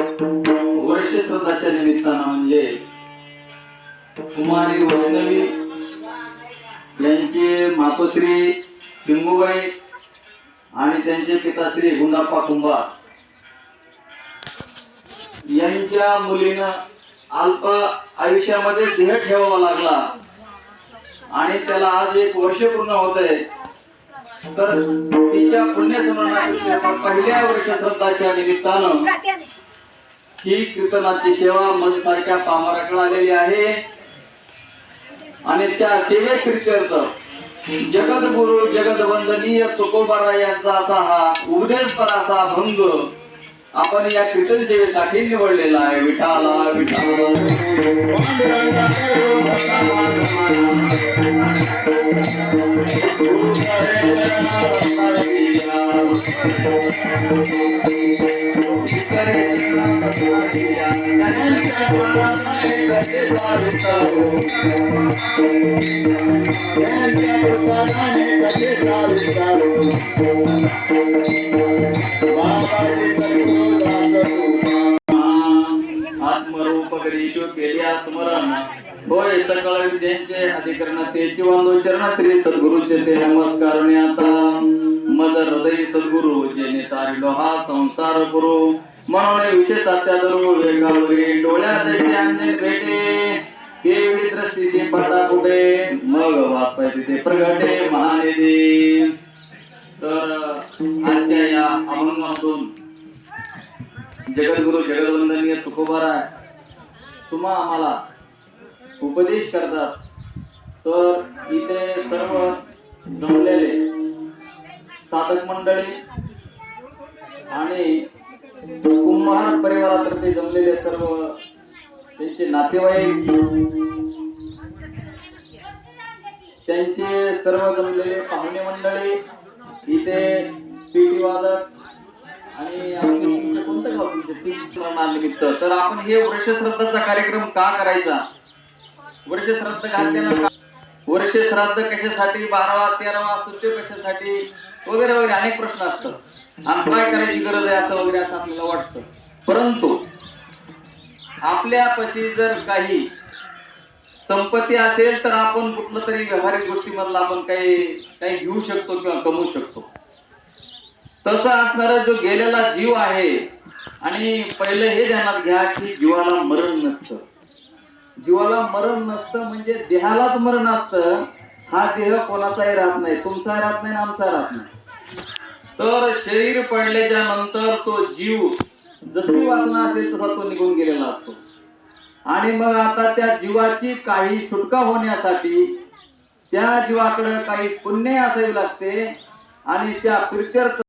वर्ष श्राद्धाच्या निमित्तानं म्हणजे कुमारी वैष्णवी यांचे मातोश्री चिंबूबाई आणि त्यांचे पिताश्री गुंडाप्पा कुंभार यांच्या मुलीनं अल्प आयुष्यामध्ये देह ठेवावा लागला आणि त्याला आज 1 वर्ष पूर्ण होत आहे. तर तिच्या पुण्यस्मरणाच्या पहिल्या वर्ष श्राद्धाच्या निमित्तानं ही कीर्तनाची सेवा माझ्यासारख्या पामराकडे आलेली आहे आणि त्या सेवेप्रित्यर्थ जगद्गुरु जगदवंदनीय तुकोबाराय यांचा असा हा उपदेशपर असा भंग आपण या कीर्तन सेवेसाठी निवडलेला आहे. विठाला विठाला स्मरण होय सकळ विद्यांचे अधिकरण तेची वांदोचरण श्री सद्गुरूचे ते नमस्कार आता मद हृदय सद्गुरु जेने तारिलो हा संसार गुरु म्हणून विशेष सत्यादरू वेगावरी डोळ्या त्याचे अंजन भेटे केवढी दृष्टीची पडदा कुठे मग वाचपाय तिथे प्रगटे महानिधी. तर आजच्या या अभंगातून जगद्गुरु जगदवंदनीय तुकोबाराय तुम्हा आम्हाला उपदेश करतात. तर इथे सर्व जमलेले साधक मंडळी आणि कुंभार परिवारातर्फे जमलेले सर्व त्यांचे नातेवाईक त्यांचे सर्व जमलेले पाहुणे मंडळी इथे पेटी वादक आणि कोणतं गाव तुमचं निमित्त. तर आपण हे वर्ष श्राद्धाचा कार्यक्रम का करायचा, वर्ष श्राद्ध घातल्यानं वर्ष श्राद्ध कशासाठी, 12वा 13वा सुट्टे कशासाठी वगैरे वगैरे अनेक प्रश्न असतात आणि काय करायची गरज आहे असं वगैरे असं आपल्याला वाटतं. परंतु आपल्यापाशी जर काही संपत्ती असेल तर आपण कुठलं तरी व्यावहारिक गोष्टीमधला आपण काही घेऊ शकतो किंवा कमवू शकतो. तसं असणारा जो गेलेला जीव आहे आणि पहिले हे ध्यानात घ्या की जीवाला मरण नसतं. जीवाला मरण नसतं म्हणजे देहालाच मरण असतं. हा देह कोणाचाही राहत नाही, तुमचा राहत नाही, आमचा राहत नाही. तर शरीर पडल्याच्या नंतर तो जीव जशी वासना असेल तसा तो निघून गेलेला असतो आणि मग आता त्या जीवाची काही सुटका होण्यासाठी त्या जीवाकडे काही पुण्य असावी लागते आणि त्या प्रित्यर्थ